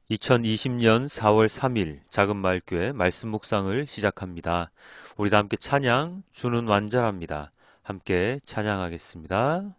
2020년 4월 3일 작은마을교회 말씀 묵상을 시작합니다. 우리 다 함께 찬양 주는 완전합니다. 함께 찬양하겠습니다.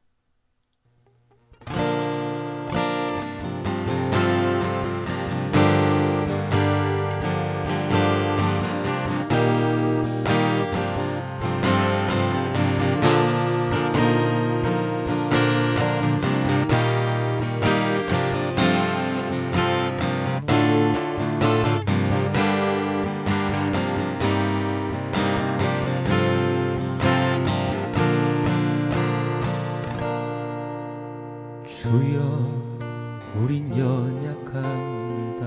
주여 우린 연약합니다.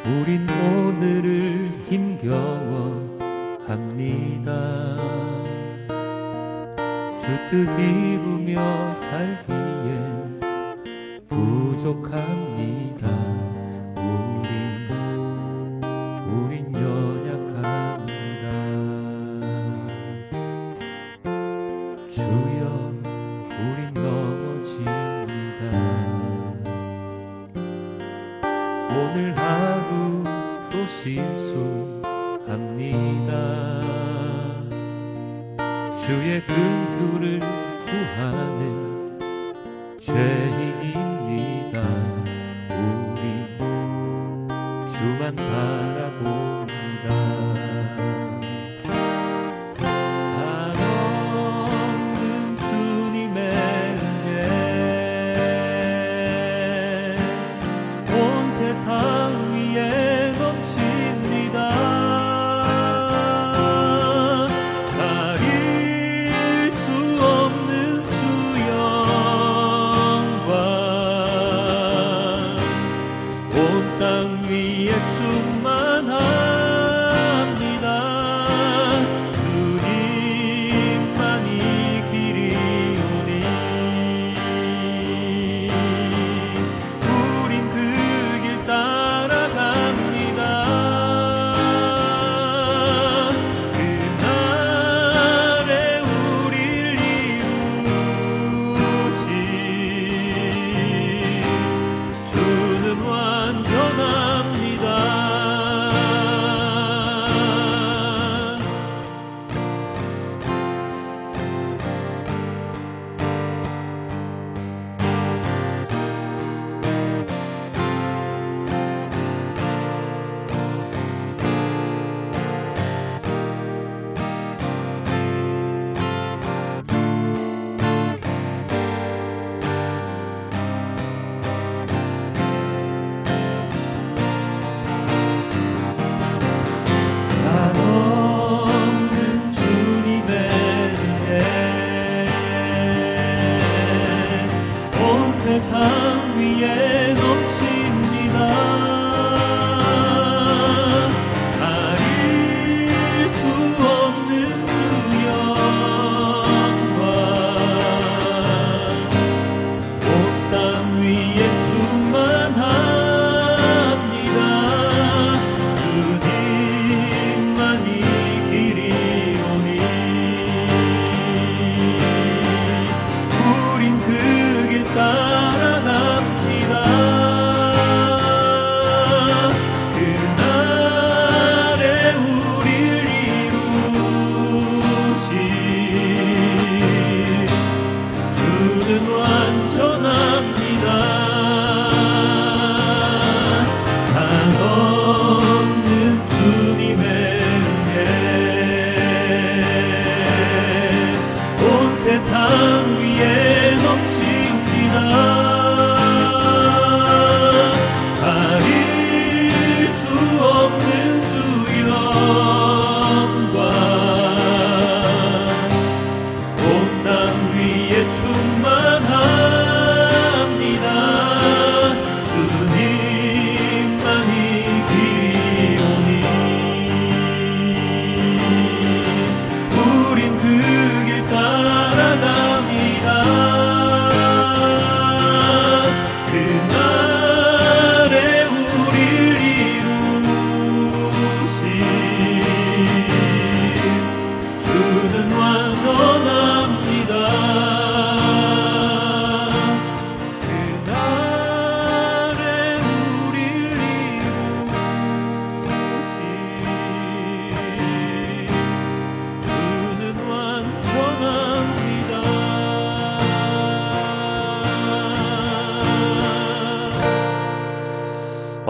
우린 오늘을 힘겨워 합니다. 주 뜻 이루며 살기엔 부족합니다. 우린 연약합니다. 주여 우린 넘어집니다. 오늘 하루 또 실수합니다. 주의 긍휼을 구하는 죄인입니다. 우리 주만 바라봅니다. 한없는 주님의 은혜 온 세상 위에 넘칩니다. 가릴 수 없는 주 영광 온 땅 위에 충만합니다. 주님만이 길이오니 우린 그 길 따라갑니다. 그날에 우릴 이루신 주는 완전합니다. 한없는 주님의 은혜 온 세상 위에 넘칩니다. 가릴 수 없는 주 영광 온 땅 위에 충만합니다. 주님만이 길이오니 우린 그 길 따라갑니다.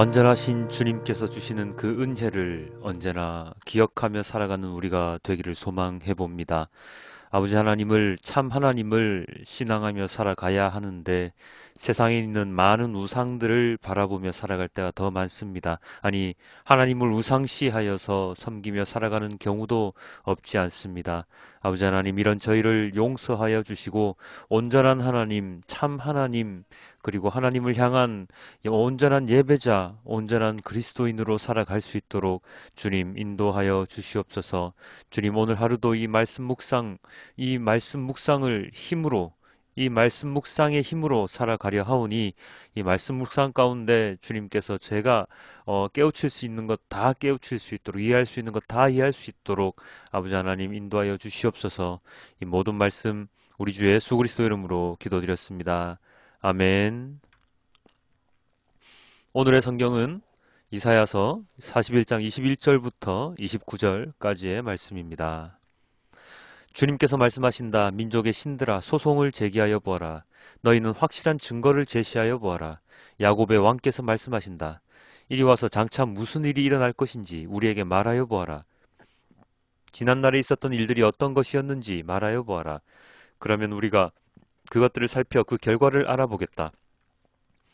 완전하신 주님께서 주시는 그 은혜를 언제나 기억하며 살아가는 우리가 되기를 소망해 봅니다. 아버지 하나님을, 참 하나님을 신앙하며 살아가야 하는데 세상에 있는 많은 우상들을 바라보며 살아갈 때가 더 많습니다. 아니, 하나님을 우상시하여서 섬기며 살아가는 경우도 없지 않습니다. 아버지 하나님, 이런 저희를 용서하여 주시고 온전한 하나님, 참 하나님, 그리고 하나님을 향한 온전한 예배자, 온전한 그리스도인으로 살아갈 수 있도록 주님 인도하여 주시옵소서. 주님, 오늘 하루도 이 말씀 묵상을 힘으로, 이 말씀 묵상의 힘으로 살아가려 하오니 이 말씀 묵상 가운데 주님께서 제가 깨우칠 수 있는 것 다 깨우칠 수 있도록, 이해할 수 있는 것 다 이해할 수 있도록 아버지 하나님 인도하여 주시옵소서. 이 모든 말씀 우리 주 예수 그리스도 이름으로 기도드렸습니다. 아멘. 오늘의 성경은 이사야서 41장 21절부터 29절까지의 말씀입니다. 주님께서 말씀하신다. 민족의 신들아, 소송을 제기하여 보아라. 너희는 확실한 증거를 제시하여 보아라. 야곱의 왕께서 말씀하신다. 이리 와서 장차 무슨 일이 일어날 것인지 우리에게 말하여 보아라. 지난날에 있었던 일들이 어떤 것이었는지 말하여 보아라. 그러면 우리가 그것들을 살펴 그 결과를 알아보겠다.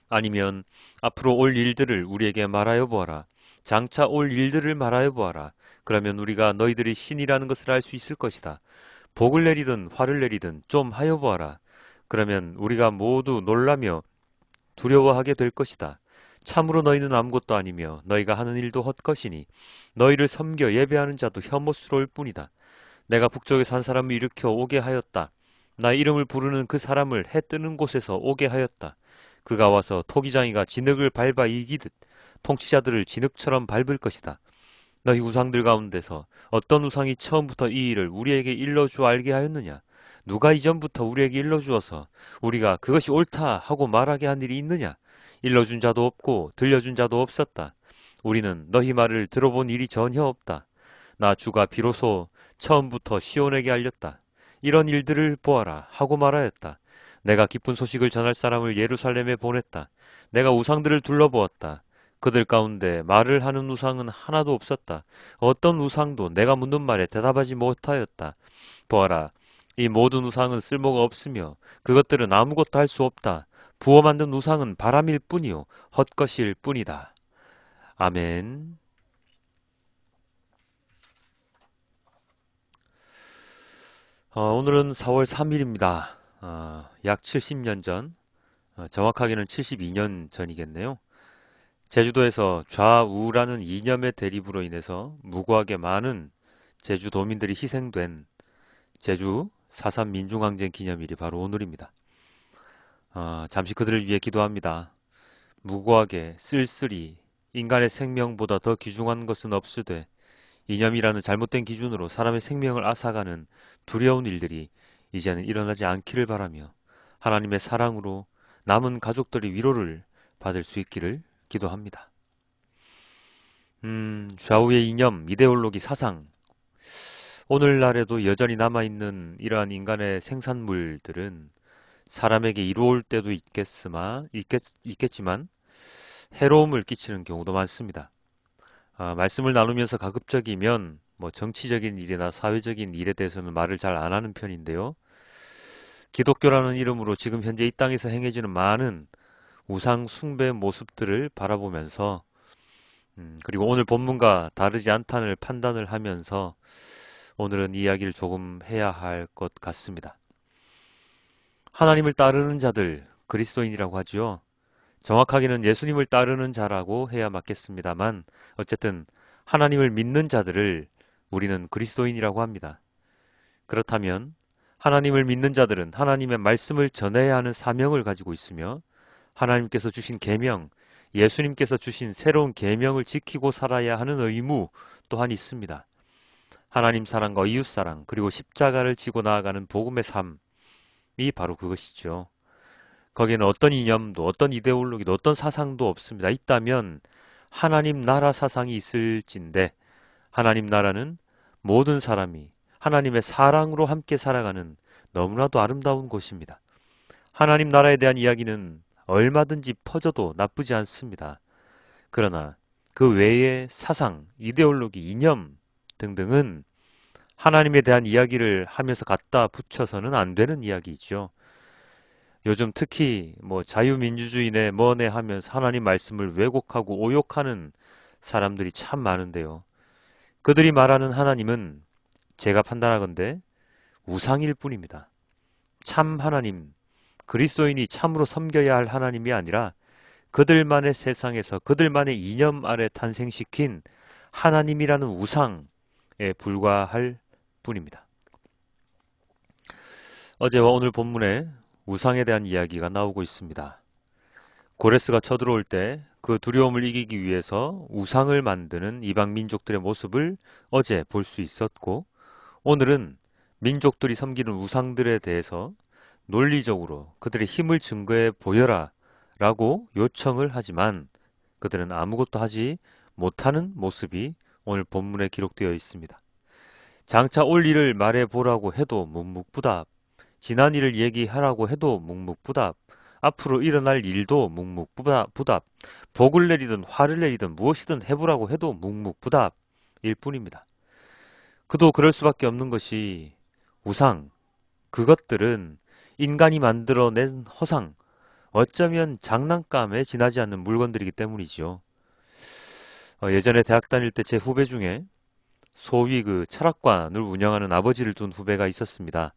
아니면 앞으로 올 일들을 우리에게 말하여 보아라. 장차 올 일들을 말하여 보아라. 그러면 우리가 너희들이 신이라는 것을 알 수 있을 것이다. 복을 내리든 화를 내리든 좀 하여 보아라. 그러면 우리가 모두 놀라며 두려워하게 될 것이다. 참으로 너희는 아무것도 아니며 너희가 하는 일도 헛것이니 너희를 섬겨 예배하는 자도 혐오스러울 뿐이다. 내가 북쪽에서 한 사람을 일으켜 오게 하였다. 나 이름을 부르는 그 사람을 해 뜨는 곳에서 오게 하였다. 그가 와서 토기장이가 진흙을 밟아 이기듯 통치자들을 진흙처럼 밟을 것이다. 너희 우상들 가운데서 어떤 우상이 처음부터 이 일을 우리에게 일러주어 알게 하였느냐? 누가 이전부터 우리에게 일러주어서 우리가 그것이 옳다 하고 말하게 한 일이 있느냐? 일러준 자도 없고 들려준 자도 없었다. 우리는 너희 말을 들어본 일이 전혀 없다. 나 주가 비로소 처음부터 시온에게 알렸다. 이런 일들을 보아라 하고 말하였다. 내가 기쁜 소식을 전할 사람을 예루살렘에 보냈다. 내가 우상들을 둘러보았다. 그들 가운데 말을 하는 우상은 하나도 없었다. 어떤 우상도 내가 묻는 말에 대답하지 못하였다. 보아라, 이 모든 우상은 쓸모가 없으며 그것들은 아무것도 할 수 없다. 부어 만든 우상은 바람일 뿐이요 헛것일 뿐이다. 아멘. 오늘은 4월 3일입니다. 약 70년 전, 정확하게는 72년 전이겠네요. 제주도에서 좌우라는 이념의 대립으로 인해서 무고하게 많은 제주도민들이 희생된 제주 4.3 민중항쟁 기념일이 바로 오늘입니다. 잠시 그들을 위해 기도합니다. 무고하게 쓸쓸히 인간의 생명보다 더 귀중한 것은 없으되 이념이라는 잘못된 기준으로 사람의 생명을 앗아가는 두려운 일들이 이제는 일어나지 않기를 바라며 하나님의 사랑으로 남은 가족들이 위로를 받을 수 있기를 기도합니다. 좌우의 이념, 이데올로기, 사상. 오늘날에도 여전히 남아있는 이러한 인간의 생산물들은 사람에게 이로울 때도 있겠지만 해로움을 끼치는 경우도 많습니다. 말씀을 나누면서 가급적이면 정치적인 일이나 사회적인 일에 대해서는 말을 잘 안 하는 편인데요. 기독교라는 이름으로 지금 현재 이 땅에서 행해지는 많은 우상 숭배 모습들을 바라보면서 그리고 오늘 본문과 다르지 않다는 판단을 하면서 오늘은 이야기를 조금 해야 할 것 같습니다. 하나님을 따르는 자들, 그리스도인이라고 하죠. 정확하게는 예수님을 따르는 자라고 해야 맞겠습니다만 어쨌든 하나님을 믿는 자들을 우리는 그리스도인이라고 합니다. 그렇다면 하나님을 믿는 자들은 하나님의 말씀을 전해야 하는 사명을 가지고 있으며 하나님께서 주신 계명, 예수님께서 주신 새로운 계명을 지키고 살아야 하는 의무 또한 있습니다. 하나님 사랑과 이웃 사랑 그리고 십자가를 지고 나아가는 복음의 삶이 바로 그것이죠. 거기에는 어떤 이념도 어떤 이데올로기도 어떤 사상도 없습니다. 있다면 하나님 나라 사상이 있을진데 하나님 나라는 모든 사람이 하나님의 사랑으로 함께 살아가는 너무나도 아름다운 곳입니다. 하나님 나라에 대한 이야기는 얼마든지 퍼져도 나쁘지 않습니다. 그러나 그 외의 사상, 이데올로기, 이념 등등은 하나님에 대한 이야기를 하면서 갖다 붙여서는 안 되는 이야기죠. 요즘 특히 뭐 자유민주주의네 뭐네 하면서 하나님 말씀을 왜곡하고 오욕하는 사람들이 참 많은데요. 그들이 말하는 하나님은 제가 판단하건대 우상일 뿐입니다. 참 하나님, 그리스도인이 참으로 섬겨야 할 하나님이 아니라 그들만의 세상에서 그들만의 이념 아래 탄생시킨 하나님이라는 우상에 불과할 뿐입니다. 어제와 오늘 본문에 우상에 대한 이야기가 나오고 있습니다. 고레스가 쳐들어올 때 그 두려움을 이기기 위해서 우상을 만드는 이방 민족들의 모습을 어제 볼 수 있었고, 오늘은 민족들이 섬기는 우상들에 대해서 논리적으로 그들의 힘을 증거해 보여라 라고 요청을 하지만 그들은 아무것도 하지 못하는 모습이 오늘 본문에 기록되어 있습니다. 장차 올 일을 말해 보라고 해도 묵묵부답, 지난 일을 얘기하라고 해도 묵묵부답, 앞으로 일어날 일도 묵묵부답, 복을 내리든 화를 내리든 무엇이든 해보라고 해도 묵묵부답일 뿐입니다. 그도 그럴 수밖에 없는 것이 우상, 그것들은 인간이 만들어낸 허상, 어쩌면 장난감에 지나지 않는 물건들이기 때문이지요. 예전에 대학 다닐 때 제 후배 중에 소위 그 철학관을 운영하는 아버지를 둔 후배가 있었습니다.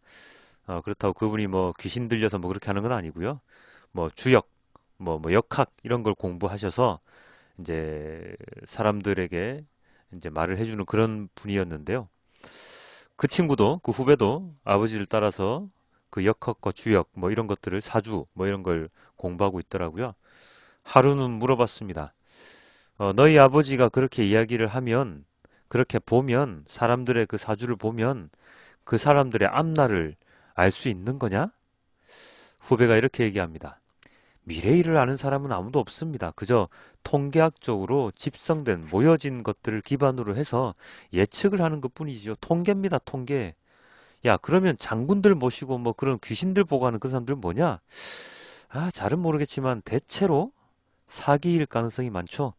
그렇다고 그분이 뭐 귀신 들려서 뭐 그렇게 하는 건 아니고요. 뭐 주역, 뭐 역학 이런 걸 공부하셔서 이제 사람들에게 이제 말을 해주는 그런 분이었는데요. 그 친구도 그 후배도 아버지를 따라서 그 역학과 주역 뭐 이런 것들을 사주 뭐 이런 걸 공부하고 있더라고요. 하루는 물어봤습니다. 너희 아버지가 그렇게 이야기를 하면 그렇게 보면 사람들의 그 사주를 보면 그 사람들의 앞날을 알 수 있는 거냐? 후배가 이렇게 얘기합니다. 미래일을 아는 사람은 아무도 없습니다. 그저 통계학적으로 집성된 모여진 것들을 기반으로 해서 예측을 하는 것뿐이지요. 통계입니다. 통계. 야, 그러면 장군들 모시고 뭐 그런 귀신들 보고 하는 그 사람들 뭐냐? 잘은 모르겠지만 대체로 사기일 가능성이 많죠.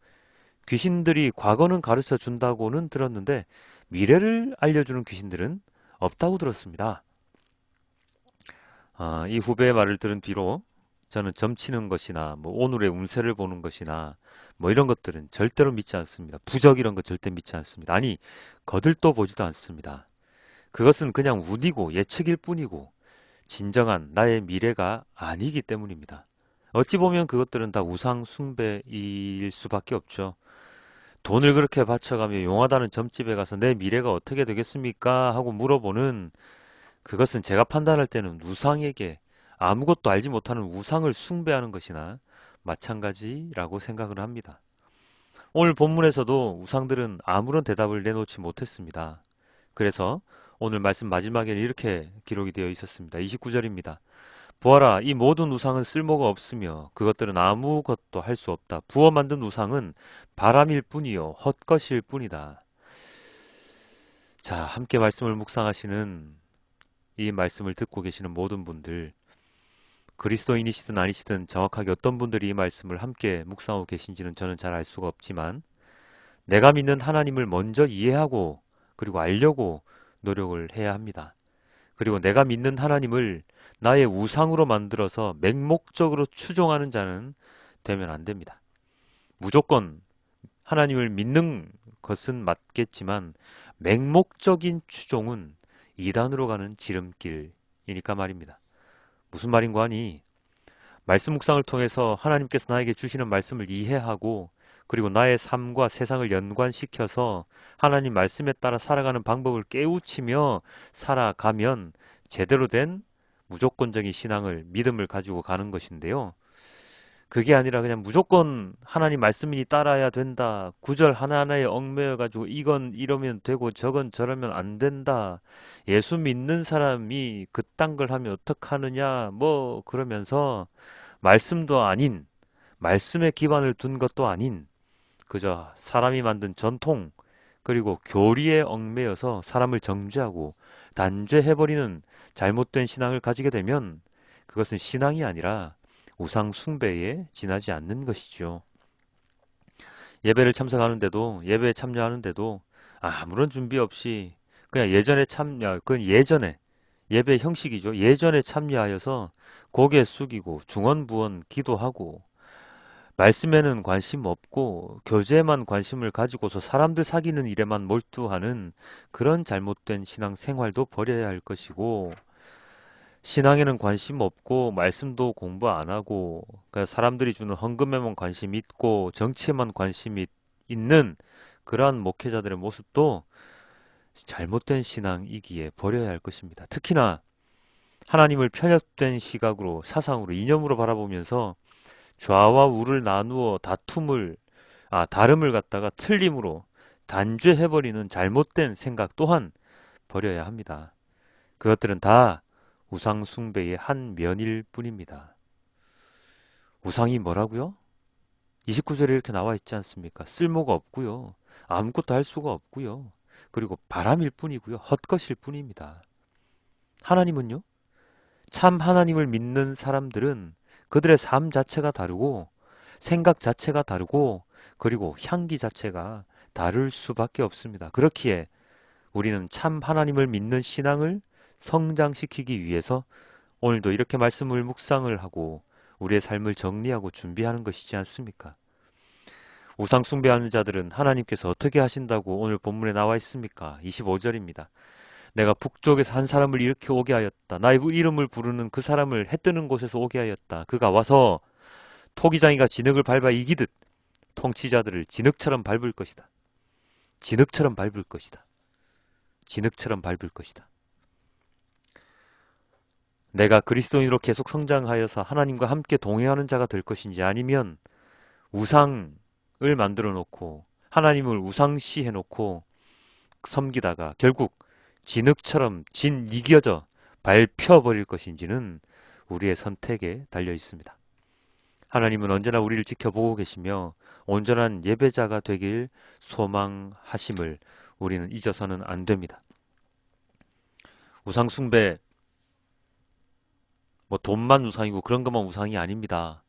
귀신들이 과거는 가르쳐 준다고는 들었는데 미래를 알려주는 귀신들은 없다고 들었습니다. 이 후배의 말을 들은 뒤로 저는 점치는 것이나 뭐 오늘의 운세를 보는 것이나 뭐 이런 것들은 절대로 믿지 않습니다. 부적 이런 거 절대 믿지 않습니다. 아니, 거들떠 보지도 않습니다. 그것은 그냥 운이고 예측일 뿐이고 진정한 나의 미래가 아니기 때문입니다. 어찌 보면 그것들은 다 우상 숭배일 수밖에 없죠. 돈을 그렇게 바쳐가며 용하다는 점집에 가서 내 미래가 어떻게 되겠습니까? 하고 물어보는 그것은 제가 판단할 때는 우상에게 아무것도 알지 못하는 우상을 숭배하는 것이나 마찬가지라고 생각을 합니다. 오늘 본문에서도 우상들은 아무런 대답을 내놓지 못했습니다. 그래서 오늘 말씀 마지막에는 이렇게 기록이 되어 있었습니다. 29절입니다. 보아라, 이 모든 우상은 쓸모가 없으며 그것들은 아무것도 할 수 없다. 부어 만든 우상은 바람일 뿐이요 헛것일 뿐이다. 자, 함께 말씀을 묵상하시는 이 말씀을 듣고 계시는 모든 분들, 그리스도인이시든 아니시든 정확하게 어떤 분들이 이 말씀을 함께 묵상하고 계신지는 저는 잘 알 수가 없지만 내가 믿는 하나님을 먼저 이해하고 그리고 알려고 노력을 해야 합니다. 그리고 내가 믿는 하나님을 나의 우상으로 만들어서 맹목적으로 추종하는 자는 되면 안 됩니다. 무조건 하나님을 믿는 것은 맞겠지만 맹목적인 추종은 이단으로 가는 지름길이니까 말입니다. 무슨 말인고 하니 말씀 묵상을 통해서 하나님께서 나에게 주시는 말씀을 이해하고 그리고 나의 삶과 세상을 연관시켜서 하나님 말씀에 따라 살아가는 방법을 깨우치며 살아가면 제대로 된 무조건적인 신앙을 믿음을 가지고 가는 것인데요. 그게 아니라 그냥 무조건 하나님 말씀이니 따라야 된다. 구절 하나하나에 얽매여 가지고 이건 이러면 되고 저건 저러면 안 된다. 예수 믿는 사람이 그딴 걸 하면 어떡하느냐. 뭐 그러면서 말씀도 아닌 말씀에 기반을 둔 것도 아닌 그저 사람이 만든 전통 그리고 교리에 얽매여서 사람을 정죄하고 단죄해버리는 잘못된 신앙을 가지게 되면 그것은 신앙이 아니라 우상 숭배에 지나지 않는 것이죠. 예배를 참석하는데도, 예배에 참여하는데도 아무런 준비 없이 그냥 예전에 그건 예전에 예배 형식이죠. 예전에 참여하여서 고개 숙이고 중언부언 기도하고 말씀에는 관심 없고 교제에만 관심을 가지고서 사람들 사귀는 일에만 몰두하는 그런 잘못된 신앙 생활도 버려야 할 것이고, 신앙에는 관심 없고 말씀도 공부 안 하고 그냥 사람들이 주는 헌금에만 관심 있고 정치에만 관심이 있는 그러한 목회자들의 모습도 잘못된 신앙이기에 버려야 할 것입니다. 특히나 하나님을 편협된 시각으로, 사상으로, 이념으로 바라보면서 좌와 우를 나누어 다름을 갖다가 틀림으로 단죄해버리는 잘못된 생각 또한 버려야 합니다. 그것들은 다 우상 숭배의 한 면일 뿐입니다. 우상이 뭐라고요? 29절에 이렇게 나와 있지 않습니까? 쓸모가 없고요. 아무것도 할 수가 없고요. 그리고 바람일 뿐이고요. 헛것일 뿐입니다. 하나님은요? 참 하나님을 믿는 사람들은 그들의 삶 자체가 다르고 생각 자체가 다르고 그리고 향기 자체가 다를 수밖에 없습니다. 그렇기에 우리는 참 하나님을 믿는 신앙을 성장시키기 위해서 오늘도 이렇게 말씀을 묵상을 하고 우리의 삶을 정리하고 준비하는 것이지 않습니까? 우상 숭배하는 자들은 하나님께서 어떻게 하신다고 오늘 본문에 나와 있습니까? 25절입니다. 내가 북쪽에서 한 사람을 이렇게 오게 하였다. 나의 이름을 부르는 그 사람을 해 뜨는 곳에서 오게 하였다. 그가 와서 토기장이가 진흙을 밟아 이기듯 통치자들을 진흙처럼 밟을 것이다. 진흙처럼 밟을 것이다. 진흙처럼 밟을 것이다. 내가 그리스도인으로 계속 성장하여서 하나님과 함께 동행하는 자가 될 것인지, 아니면 우상을 만들어 놓고 하나님을 우상시해 놓고 섬기다가 결국 진흙처럼 이겨져 밟혀버릴 것인지는 우리의 선택에 달려 있습니다. 하나님은 언제나 우리를 지켜보고 계시며 온전한 예배자가 되길 소망하심을 우리는 잊어서는 안 됩니다. 우상 숭배, 돈만 우상이고 그런 것만 우상이 아닙니다.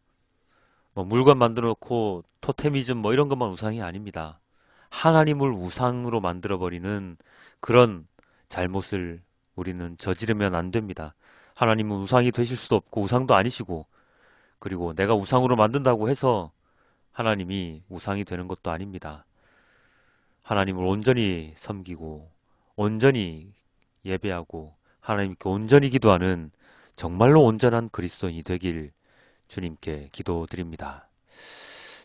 물건 만들어 놓고 토테미즘 이런 것만 우상이 아닙니다. 하나님을 우상으로 만들어버리는 그런 잘못을 우리는 저지르면 안 됩니다. 하나님은 우상이 되실 수도 없고 우상도 아니시고, 그리고 내가 우상으로 만든다고 해서 하나님이 우상이 되는 것도 아닙니다. 하나님을 온전히 섬기고 온전히 예배하고 하나님께 온전히 기도하는 정말로 온전한 그리스도인이 되길 주님께 기도드립니다.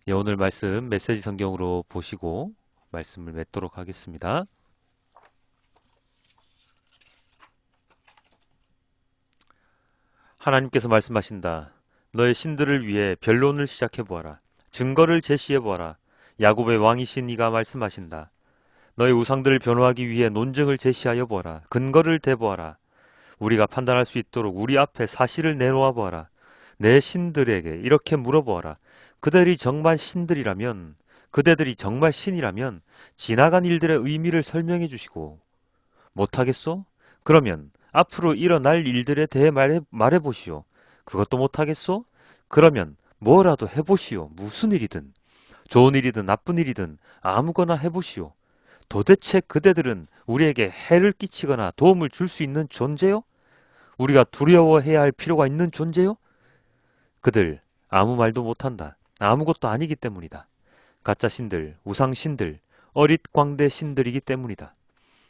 예, 오늘 말씀 메시지 성경으로 보시고 말씀을 맺도록 하겠습니다. 하나님께서 말씀하신다. 너의 신들을 위해 변론을 시작해보아라. 증거를 제시해보아라. 야곱의 왕이신 이가 말씀하신다. 너의 우상들을 변호하기 위해 논증을 제시하여 보아라. 근거를 대보아라. 우리가 판단할 수 있도록 우리 앞에 사실을 내놓아 보아라. 내 신들에게 이렇게 물어보아라. 그들이 정말 신들이라면, 그대들이 정말 신이라면 지나간 일들의 의미를 설명해 주시고, 못하겠소? 그러면 앞으로 일어날 일들에 대해 말해보시오. 그것도 못하겠소? 그러면 뭐라도 해보시오. 무슨 일이든, 좋은 일이든 나쁜 일이든 아무거나 해보시오. 도대체 그대들은 우리에게 해를 끼치거나 도움을 줄 수 있는 존재요? 우리가 두려워해야 할 필요가 있는 존재요? 그들 아무 말도 못한다. 아무것도 아니기 때문이다. 가짜 신들, 우상 신들, 어릿광대 신들이기 때문이다.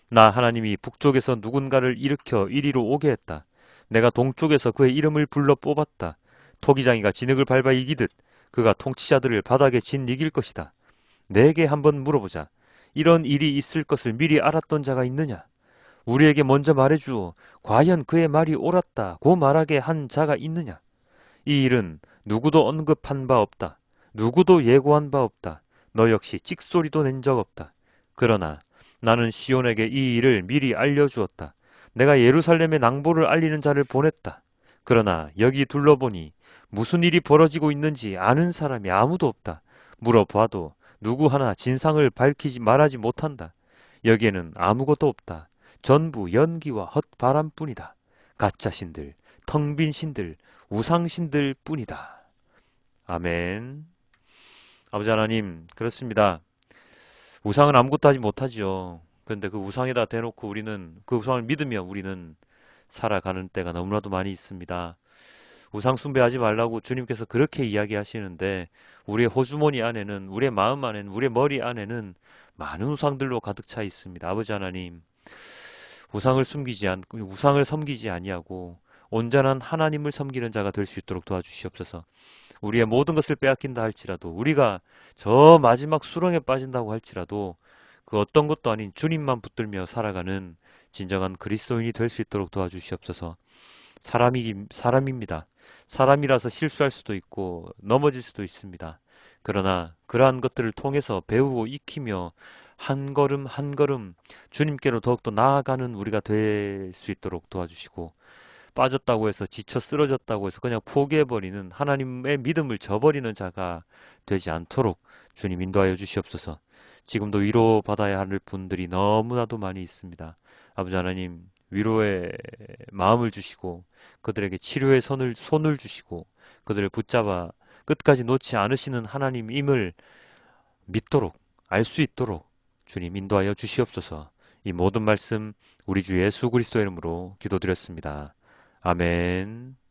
나 하나님이 북쪽에서 누군가를 일으켜 이리로 오게 했다. 내가 동쪽에서 그의 이름을 불러 뽑았다. 토기장이가 진흙을 밟아 이기듯 그가 통치자들을 바닥에 이길 것이다. 내게 한번 물어보자. 이런 일이 있을 것을 미리 알았던 자가 있느냐? 우리에게 먼저 말해주오. 과연 그의 말이 옳았다고 말하게 한 자가 있느냐? 이 일은 누구도 언급한 바 없다. 누구도 예고한 바 없다. 너 역시 찍소리도 낸 적 없다. 그러나 나는 시온에게 이 일을 미리 알려주었다. 내가 예루살렘에 낭보를 알리는 자를 보냈다. 그러나 여기 둘러보니 무슨 일이 벌어지고 있는지 아는 사람이 아무도 없다. 물어봐도 누구 하나 진상을 말하지 못한다. 여기에는 아무것도 없다. 전부 연기와 헛바람뿐이다. 가짜 신들, 텅 빈 신들, 우상신들 뿐이다. 아멘. 아버지 하나님, 그렇습니다. 우상은 아무것도 하지 못하지요. 그런데 그 우상에다 대놓고 우리는 그 우상을 믿으며 우리는 살아가는 때가 너무나도 많이 있습니다. 우상 숭배하지 말라고 주님께서 그렇게 이야기하시는데 우리의 호주머니 안에는, 우리의 마음 안에는, 우리의 머리 안에는 많은 우상들로 가득 차 있습니다. 아버지 하나님, 우상을 숨기지 않고 우상을 섬기지 아니하고 온전한 하나님을 섬기는 자가 될 수 있도록 도와주시옵소서. 우리의 모든 것을 빼앗긴다 할지라도, 우리가 저 마지막 수렁에 빠진다고 할지라도 그 어떤 것도 아닌 주님만 붙들며 살아가는 진정한 그리스도인이 될 수 있도록 도와주시옵소서. 사람입니다. 사람이라서 실수할 수도 있고 넘어질 수도 있습니다. 그러나 그러한 것들을 통해서 배우고 익히며 한 걸음 한 걸음 주님께로 더욱더 나아가는 우리가 될 수 있도록 도와주시고, 빠졌다고 해서 지쳐 쓰러졌다고 해서 그냥 포기해버리는, 하나님의 믿음을 저버리는 자가 되지 않도록 주님 인도하여 주시옵소서. 지금도 위로받아야 할 분들이 너무나도 많이 있습니다. 아버지 하나님, 위로의 마음을 주시고 그들에게 치료의 손을 주시고 그들을 붙잡아 끝까지 놓지 않으시는 하나님임을 믿도록, 알 수 있도록 주님 인도하여 주시옵소서. 이 모든 말씀 우리 주 예수 그리스도의 이름으로 기도드렸습니다. 아멘.